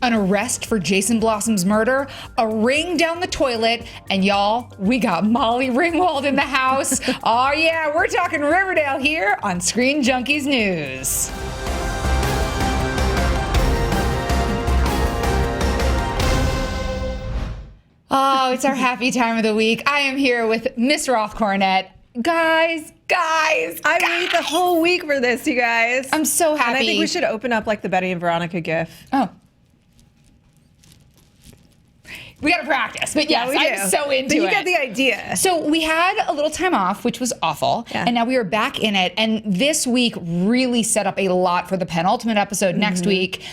an arrest for Jason Blossom's murder, a ring down the toilet, and y'all, we got Molly Ringwald in the house. Oh yeah, we're talking Riverdale here on Screen Junkies News. Oh, it's our happy time of the week. I am here with Miss Roth Cornett. Guys. I wait the whole week for this, you guys. I'm so happy. And I think we should open up like the Betty and Veronica gif. Oh. We got to practice, but yes, I'm so into it. But you get the idea. So we had a little time off, which was awful, and now we are back in it. And this week really set up a lot for the penultimate episode next week.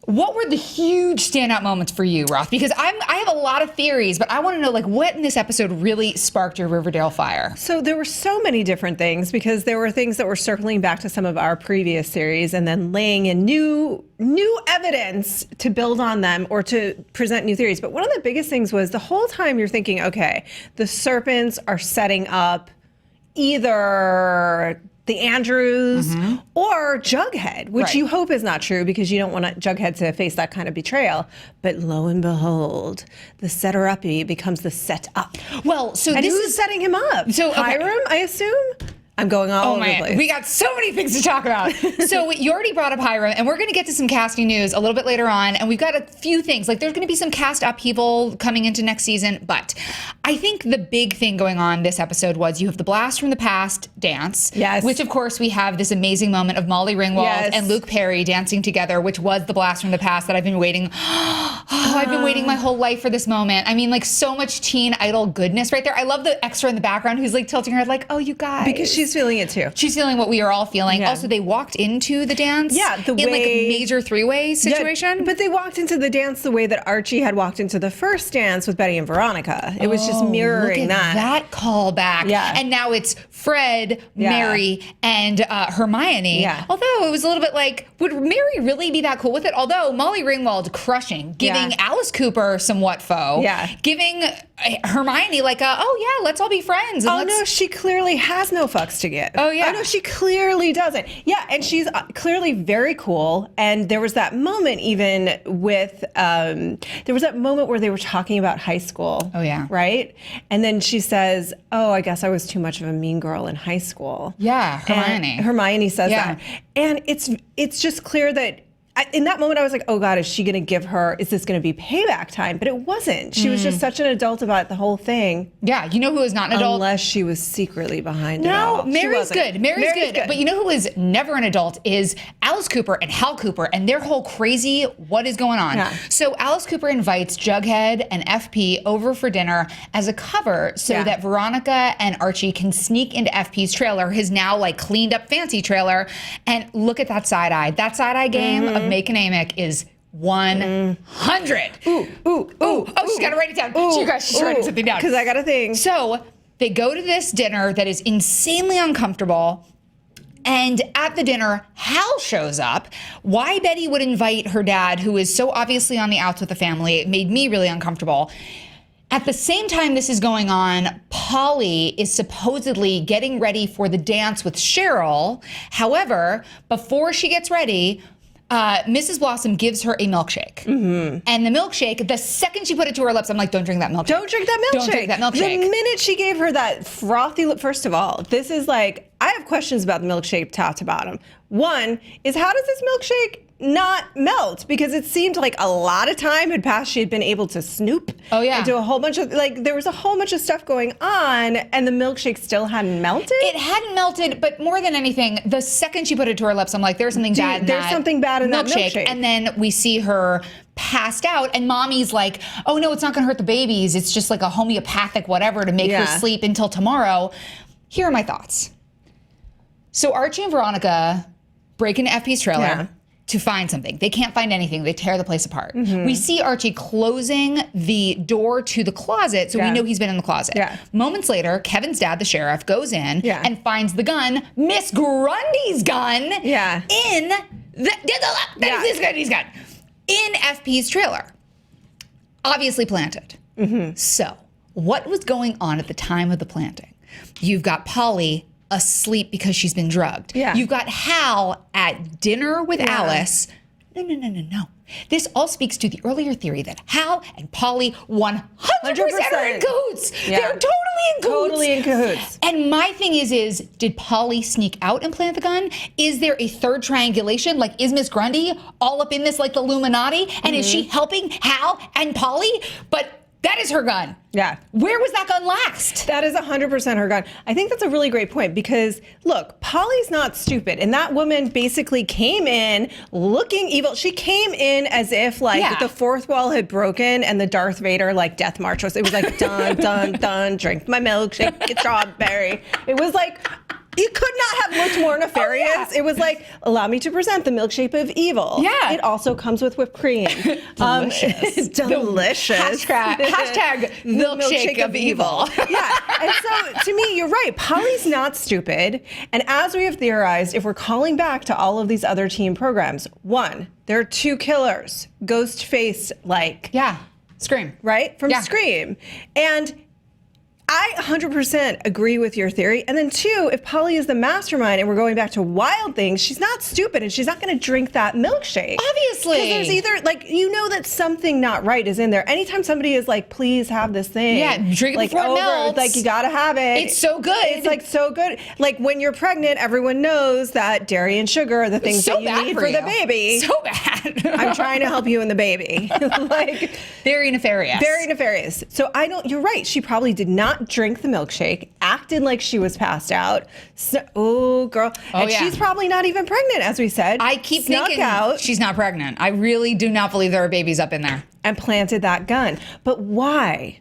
What were the huge standout moments for you, Roth? Because I have a lot of theories, but I want to know, like, what in this episode really sparked your Riverdale fire? So there were so many different things, because there were things that were circling back to some of our previous series and then laying in new evidence to build on them or to present new theories. But one of the biggest things was the whole time you're thinking, okay, the serpents are setting up either the Andrews or Jughead, which you hope is not true because you don't want Jughead to face that kind of betrayal. But lo and behold, the setter-uppy becomes the set-up. Well, so and this who's is setting him up? So Hiram, I assume? I'm going all over the place. We got so many things to talk about. So you already brought up Hiram, and we're going to get to some casting news a little bit later on, and we've got a few things. Like, there's going to be some cast upheaval coming into next season, but I think the big thing going on this episode was you have the Blast from the Past dance, which, of course, we have this amazing moment of Molly Ringwald and Luke Perry dancing together, which was the Blast from the Past that I've been waiting. I've been waiting my whole life for this moment. I mean, like, so much teen idol goodness right there. I love the extra in the background who's, like, tilting her head like, oh, you guys. Because she's feeling it too. She's feeling what we are all feeling. Also, they walked into the dance in like a major three-way situation. Yeah, but they walked into the dance the way that Archie had walked into the first dance with Betty and Veronica. It was just mirroring look at that callback. Yeah. And now it's Fred, Mary, and Hermione. Yeah. Although it was a little bit like, would Mary really be that cool with it? Although Molly Ringwald crushing, giving Alice Cooper some what fo, giving Hermione like let's all be friends. And no, she clearly has no fucks to give. Oh yeah. No, she clearly doesn't. Yeah, and she's clearly very cool. And there was that moment even with, there was that moment where they were talking about high school. Oh yeah. Right? And then she says, oh, I guess I was too much of a mean girl in high school. Yeah, Hermione. And Hermione says that. And it's just clear that in that moment, I was like, oh God, is she going to give her, is this going to be payback time? But it wasn't. She was just such an adult about the whole thing. Yeah, you know who is not an adult? Unless she was secretly behind it all. No, Mary's good. Mary's good. But you know who is never an adult is Alice Cooper and Hal Cooper and their whole crazy what is going on. Yeah. So Alice Cooper invites Jughead and FP over for dinner as a cover so that Veronica and Archie can sneak into FP's trailer, his now like cleaned up fancy trailer, and look at that side eye. That side eye game of Make an Amick is 100. Oh, she's got to write it down. She's writing something down. Because I got a thing. So they go to this dinner that is insanely uncomfortable. And at the dinner, Hal shows up. Why Betty would invite her dad, who is so obviously on the outs with the family, it made me really uncomfortable. At the same time this is going on, Polly is supposedly getting ready for the dance with Cheryl. However, before she gets ready, Mrs. Blossom gives her a milkshake. And the milkshake, the second she put it to her lips, I'm like, don't drink that milkshake. Don't drink that milkshake. Don't drink that milkshake. The minute she gave her that frothy lip, first of all, this is like, I have questions about the milkshake top to bottom. One is, how does this milkshake not melt? Because it seemed like a lot of time had passed. She had been able to snoop into a whole bunch of, like, there was a whole bunch of stuff going on, and the milkshake still hadn't melted? It hadn't melted, but more than anything, the second she put it to her lips, I'm like, there's something bad in that There's something bad in that milkshake. And then we see her passed out, and Mommy's like, oh no, it's not gonna hurt the babies. It's just like a homeopathic whatever to make her sleep until tomorrow. Here are my thoughts. So Archie and Veronica break into FP's trailer to find something. They can't find anything. They tear the place apart. We see Archie closing the door to the closet, so we know he's been in the closet. Moments later, Kevin's dad, the sheriff, goes in and finds the gun, Miss Grundy's gun, in Miss Grundy's gun, in FP's trailer. Obviously planted. So, what was going on at the time of the planting? You've got Polly asleep because she's been drugged. You've got Hal at dinner with Alice. No. This all speaks to the earlier theory that Hal and Polly 100% are in cahoots. Yeah. They're totally in cahoots. Totally in cahoots. And my thing is did Polly sneak out and plant the gun? Is there a third triangulation? Like, is Miss Grundy all up in this like the Illuminati? And is she helping Hal and Polly? But that is her gun. Yeah. Where was that gun last? That is 100% her gun. I think that's a really great point because, look, Polly's not stupid. And that woman basically came in looking evil. She came in as if, like, the fourth wall had broken and the Darth Vader, like, death march was. It was like, dun, dun, dun, drink my milkshake, get strawberry. It was like... You could not have looked more nefarious. Oh, yeah. It was like, allow me to present the milkshake of evil. Yeah. It also comes with whipped cream. Delicious. Delicious. Hashtag milkshake of evil. Yeah. And so, to me, you're right. Polly's not stupid. And as we have theorized, if we're calling back to all of these other teen programs, one, there are two killers. Ghost-faced, like. Yeah. Scream. Right? From Scream. And I 100% agree with your theory. And then two, if Polly is the mastermind and we're going back to Wild Things, she's not stupid and she's not going to drink that milkshake. Obviously. Because there's either, like, you know that something not right is in there. Anytime somebody is like, please have this thing. Yeah, drink it like, before it melts. Like, you got to have it. It's so good. It's like so good. Like, when you're pregnant, everyone knows that dairy and sugar are the things that you need for the baby. So bad. I'm trying to help you and the baby. Like, very nefarious. Very nefarious. So you're right. She probably did not drink the milkshake, acted like she was passed out. So, girl. And she's probably not even pregnant, as we said. I keep thinking she's not pregnant. I really do not believe there are babies up in there. And planted that gun. But why?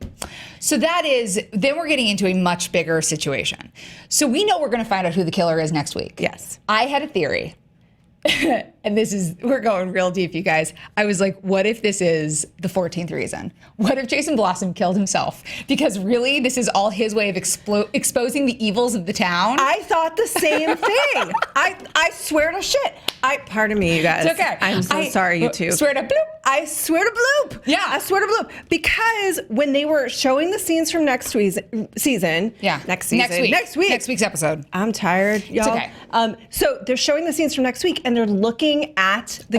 So then we're getting into a much bigger situation. So we know we're going to find out who the killer is next week. Yes. I had a theory. And we're going real deep, you guys. I was like, what if this is the 14th reason? What if Jason Blossom killed himself? Because really, this is all his way of exposing the evils of the town. I thought the same thing. I swear to shit. Pardon me, you guys. It's okay. I'm so sorry, you two. Swear to bloop. I swear to bloop. Yeah. I swear to bloop. Because when they were showing the scenes from next season. Yeah. Next season. Next week's episode. I'm tired, y'all. It's okay. So they're showing the scenes from next week and they're looking at the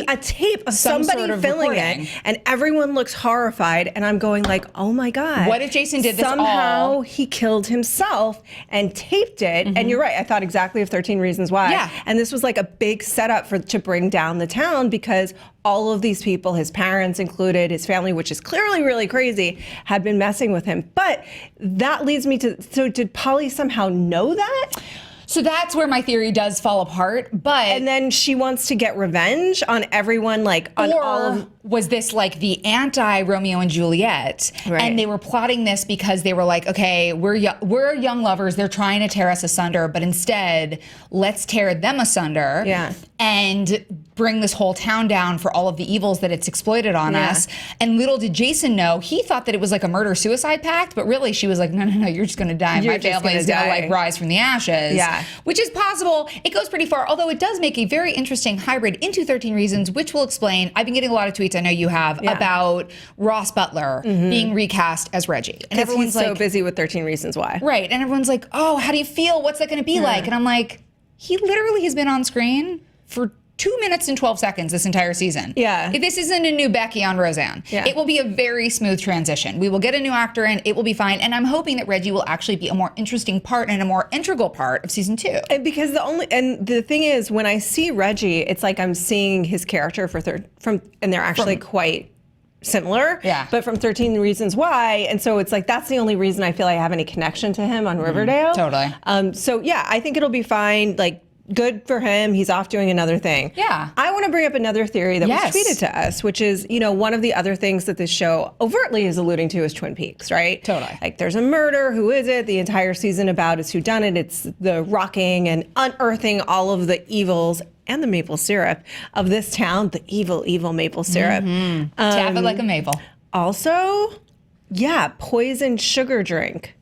a tape of somebody sort of filming recording. it, and everyone looks horrified. And I'm going like, oh my God. What if Jason did this Somehow he killed himself and taped it. And you're right. I thought exactly of 13 Reasons Why. Yeah. And this was like a big setup to bring down the town because all of these people, his parents included, his family, which is clearly really crazy, had been messing with him. But that leads me to, so did Polly somehow know that? So that's where my theory does fall apart, And then she wants to get revenge on everyone, like on all of... Was this like the anti-Romeo and Juliet? Right. And they were plotting this because they were like, okay, we're young lovers. They're trying to tear us asunder, but instead, let's tear them asunder. Yeah. And bring this whole town down for all of the evils that it's exploited on us. And little did Jason know, he thought that it was like a murder-suicide pact, but really she was like, no, you're just going to die. My family is going to like rise from the ashes. Yeah. Which is possible. It goes pretty far, although it does make a very interesting hybrid into 13 Reasons, which will explain. I've been getting a lot of tweets, I know you have, about Ross Butler being recast as Reggie. And everyone's he's so busy with 13 Reasons Why. Right. And everyone's like, oh, how do you feel? What's that going to be like? And I'm like, he literally has been on screen for 2 minutes and 12 seconds this entire season. Yeah. This isn't a new Becky on Roseanne. Yeah. It will be a very smooth transition. We will get a new actor in, it will be fine. And I'm hoping that Reggie will actually be a more interesting part and a more integral part of season 2. And because the thing is, when I see Reggie, it's like I'm seeing his character and they're actually quite similar. Yeah. But from 13 Reasons Why. And so it's like, that's the only reason I feel I have any connection to him on Riverdale. Totally. So yeah, I think it'll be fine. Like, good for him. He's off doing another thing. Yeah. I want to bring up another theory that was tweeted to us, which is, one of the other things that this show overtly is alluding to is Twin Peaks, right? Totally. Like, there's a murder. Who is it? The entire season about is whodunit. It's the rocking and unearthing all of the evils and the maple syrup of this town. The evil, evil maple syrup. Tap it like a maple. Also, poisoned sugar drink.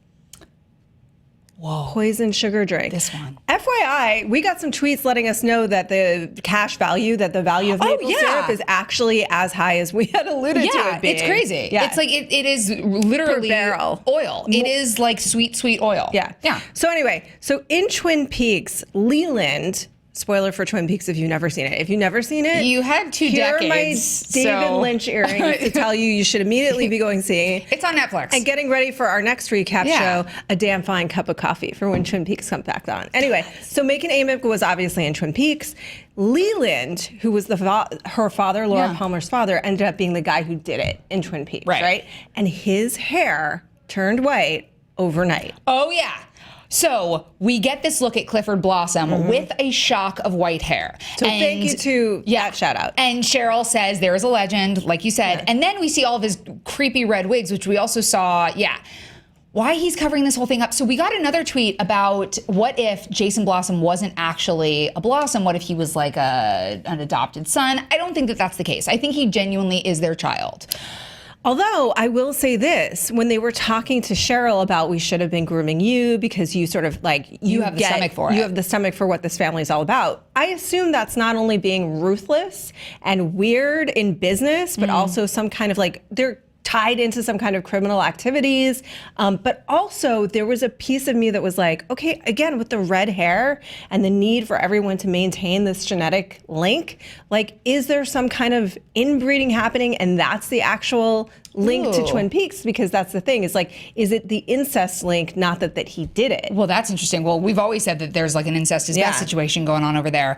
Whoa. Poison sugar drink. This one. FYI, we got some tweets letting us know that the cash value, that the value of maple syrup is actually as high as we had alluded to it being. It's crazy. Yeah. It's like, it is literally Per barrel. oil. It is like sweet, sweet oil. Yeah. Yeah. So anyway, in Twin Peaks, Leland Spoiler for Twin Peaks if you've never seen it. If you've never seen it, you had 2 here decades. Here are my David Lynch earrings to tell you should immediately be going seeing. It's on Netflix. And getting ready for our next recap show, A Damn Fine Cup of Coffee, for when Twin Peaks comes back on. Anyway, so Macon Amick was obviously in Twin Peaks. Leland, who was her father, Laura Palmer's father, ended up being the guy who did it in Twin Peaks, right? And his hair turned white overnight. Oh, yeah. So we get this look at Clifford Blossom with a shock of white hair. So thank you to that shout out. And Cheryl says there is a legend, like you said. And then we see all of his creepy red wigs, which we also saw, why he's covering this whole thing up. So we got another tweet about what if Jason Blossom wasn't actually a Blossom? What if he was like an adopted son? I don't think that that's the case. I think he genuinely is their child. Although I will say this, when they were talking to Cheryl about we should have been grooming you because you sort of like you have the stomach for it. You have the stomach for what this family is all about. I assume that's not only being ruthless and weird in business, but also some kind of like they're tied into some kind of criminal activities. But also there was a piece of me that was like, okay, again, with the red hair and the need for everyone to maintain this genetic link, like, is there some kind of inbreeding happening? And that's the actual link to Twin Peaks, because that's the thing is like, is it the incest link? Not that he did it. Well, that's interesting. Well, we've always said that there's like an incest is best situation going on over there.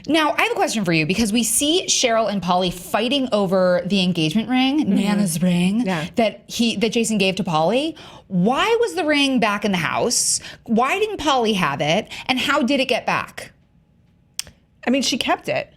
Now, I have a question for you because we see Cheryl and Polly fighting over the engagement ring, Nana's ring, that Jason gave to Polly. Why was the ring back in the house? Why didn't Polly have it? And how did it get back? I mean, she kept it.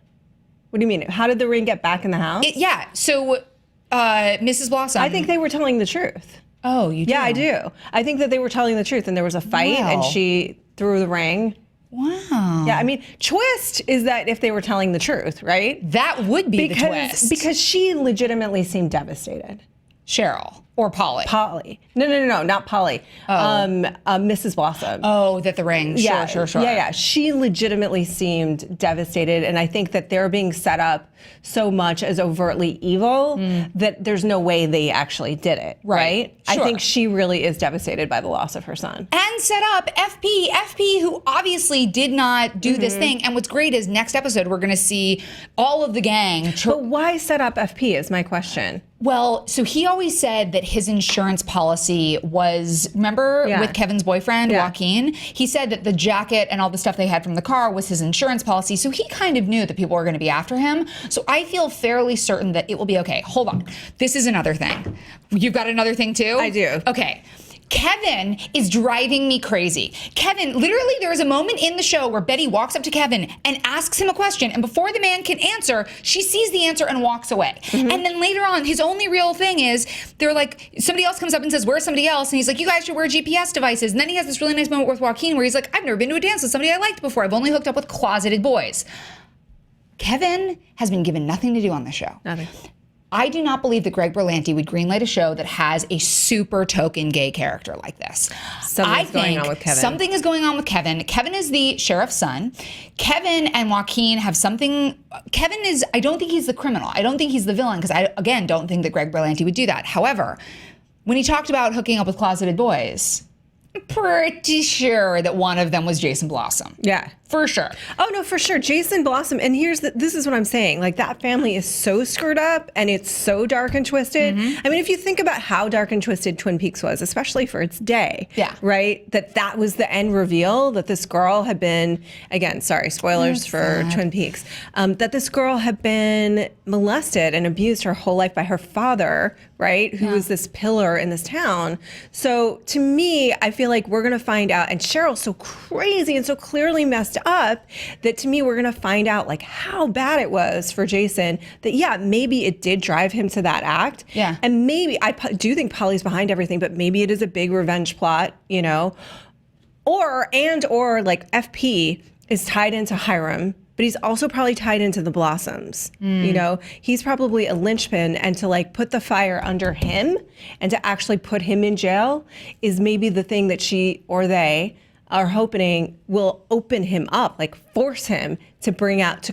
What do you mean? How did the ring get back in the house? So Mrs. Blossom. I think they were telling the truth. Oh, you do? Yeah, I do. I think that they were telling the truth and there was a fight and she threw the ring. Wow. Yeah, I mean, twist is that if they were telling the truth, right? That would be the twist. Because she legitimately seemed devastated. Cheryl or Polly? Polly. No, not Polly. Mrs. Blossom. Oh, that the ring. Sure. Yeah. She legitimately seemed devastated, and I think that they're being set up so much as overtly evil that there's no way they actually did it, right? Sure. I think she really is devastated by the loss of her son. And set up FP, who obviously did not do this thing. And what's great is next episode we're going to see all of the gang. But why set up FP is my question. Well, so he always said that his insurance policy was, remember with Kevin's boyfriend, Joaquin? He said that the jacket and all the stuff they had from the car was his insurance policy. So he kind of knew that people were going to be after him. So I feel fairly certain that it will be okay. Hold on. This is another thing. You've got another thing too? I do. Okay. Kevin is driving me crazy. Kevin, literally there is a moment in the show where Betty walks up to Kevin and asks him a question, and before the man can answer, she sees the answer and walks away. And then later on, his only real thing is, they're like, somebody else comes up and says, where's somebody else? And he's like, you guys should wear GPS devices. And then he has this really nice moment with Joaquin where he's like, I've never been to a dance with somebody I liked before. I've only hooked up with closeted boys. Kevin has been given nothing to do on the show. Nothing. I do not believe that Greg Berlanti would greenlight a show that has a super token gay character like this. Something's going on with Kevin. Something is going on with Kevin. Kevin is the sheriff's son. Kevin and Joaquin have something. Kevin is, I don't think he's the criminal. I don't think he's the villain because I, again, don't think that Greg Berlanti would do that. However, when he talked about hooking up with closeted boys, I'm pretty sure that one of them was Jason Blossom. Yeah. For sure. Oh, no, for sure. Jason Blossom. And this is what I'm saying. Like, that family is so screwed up and it's so dark and twisted. I mean, if you think about how dark and twisted Twin Peaks was, especially for its day, right? That was the end reveal, that this girl had been, again, sorry, spoilers for Twin Peaks, that this girl had been molested and abused her whole life by her father, right? Who was this pillar in this town. So to me, I feel like we're going to find out, and Cheryl's so crazy and so clearly messed up that to me, we're going to find out like how bad it was for Jason, that maybe it did drive him to that act. Yeah. And maybe, I do think Polly's behind everything, but maybe it is a big revenge plot, you know? Or like FP is tied into Hiram, but he's also probably tied into the Blossoms. You know, he's probably a linchpin, and to like put the fire under him and to actually put him in jail is maybe the thing that she or they are hoping will open him up, like force him to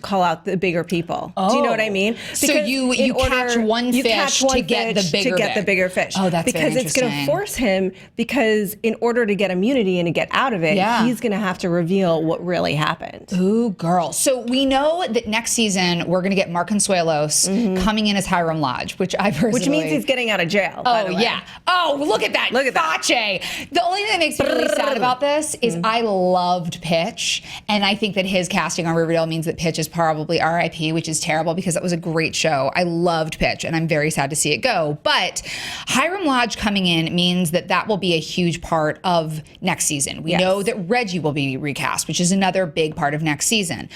call out the bigger people. Do you know what I mean? So you catch one fish to get the bigger fish. Oh, that's because very it's going to force him, because in order to get immunity and to get out of it, he's going to have to reveal what really happened. Ooh, girl. So we know that next season we're going to get Mark Consuelos coming in as Hiram Lodge, which I personally... Which means he's getting out of jail, by the way. Yeah. Oh, look at that. Fache. The only thing that makes me really sad about this is I loved Pitch, and I think that his casting on Riverdale means that Pitch is probably RIP, which is terrible because that was a great show. I loved Pitch, and I'm very sad to see it go. But Hiram Lodge coming in means that that will be a huge part of next season. We know that Reggie will be recast, which is another big part of next season.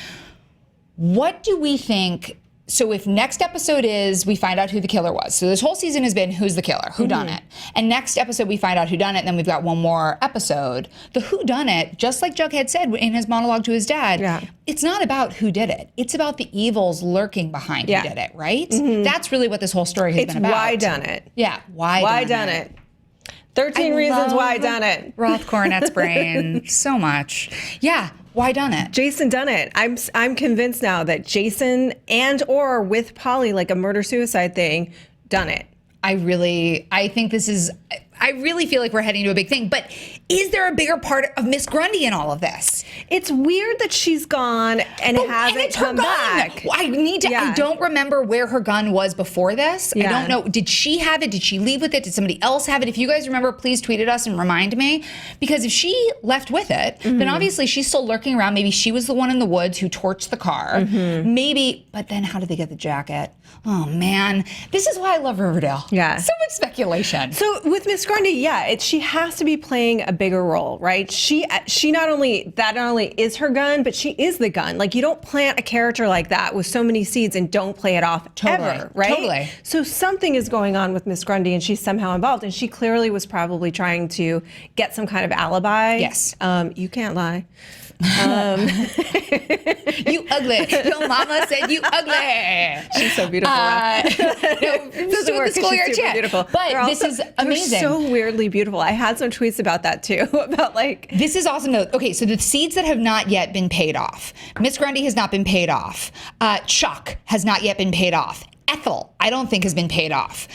What do we think? So if next episode is we find out who the killer was. So this whole season has been who's the killer, who done it. And next episode we find out who done it, and then we've got one more episode. The who done it, just like Jughead said in his monologue to his dad, it's not about who did it. It's about the evils lurking behind who did it, right? That's really what this whole story has been about. It's why done it. Yeah, why done it. 13 reasons why done it. Roth Cornet's brain so much. Yeah. Why done it? Jason done it. I'm convinced now that Jason or with Polly, like a murder-suicide thing, done it. I think this is... I really feel like we're heading to a big thing. But is there a bigger part of Miss Grundy in all of this? It's weird that she's gone and hasn't come back. I don't remember where her gun was before this. I don't know. Did she have it? Did she leave with it? Did somebody else have it? If you guys remember, please tweet at us and remind me. Because if she left with it, then obviously she's still lurking around. Maybe she was the one in the woods who torched the car. Maybe, but then how did they get the jacket? Oh, man. This is why I love Riverdale. Yeah. So much speculation. So with Miss Grundy, she has to be playing a bigger role, right? She not only is her gun, but she is the gun. Like, you don't plant a character like that with so many seeds and don't play it off ever, right? Totally. So something is going on with Miss Grundy, and she's somehow involved, and she clearly was probably trying to get some kind of alibi. Yes. You can't lie. You ugly. Your mama said you ugly. She's so beautiful. This is the schoolyard chat. Beautiful. But this is amazing. They're so weirdly beautiful. I had some tweets about that too. About like, this is awesome though. Okay, so the seeds that have not yet been paid off. Miss Grundy has not been paid off. Chuck has not yet been paid off. Ethel, I don't think has been paid off.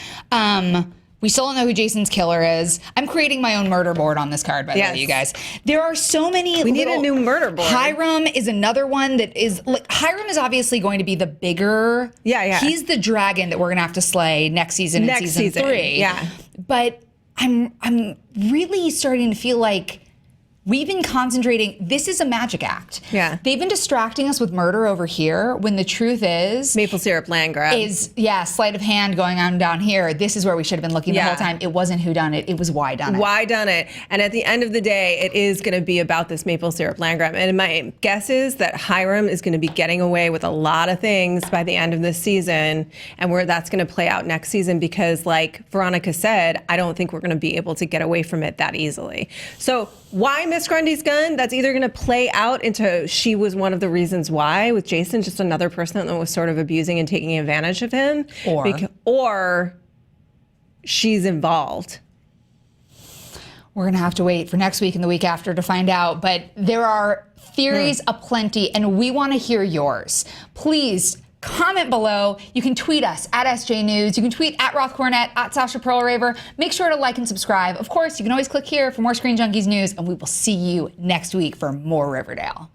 We still don't know who Jason's killer is. I'm creating my own murder board on this card, by the way, you guys. There are so many. We need a new murder board. Hiram is another one that is like, Hiram is obviously going to be the bigger. Yeah. He's the dragon that we're gonna have to slay next season in season 3. Yeah. But I'm really starting to feel like we've been concentrating. This is a magic act. Yeah. They've been distracting us with murder over here when the truth is maple syrup land grab. Sleight of hand going on down here. This is where we should have been looking the whole time. It wasn't who done it. It was why done it. Why done it. And at the end of the day, it is going to be about this maple syrup land grab. And my guess is that Hiram is going to be getting away with a lot of things by the end of this season, and where that's going to play out next season, because like Veronica said, I don't think we're going to be able to get away from it that easily. So why Miss Grundy's gun? That's either going to play out into she was one of the reasons why with Jason, just another person that was sort of abusing and taking advantage of him, or she's involved. We're going to have to wait for next week and the week after to find out, but there are theories aplenty, and we want to hear yours. Please comment below. You can tweet us at SJ News. You can tweet at Roth Cornet, at Sasha Pearl Raver. Make sure to like and subscribe. Of course, you can always click here for more Screen Junkies news, and we will see you next week for more Riverdale.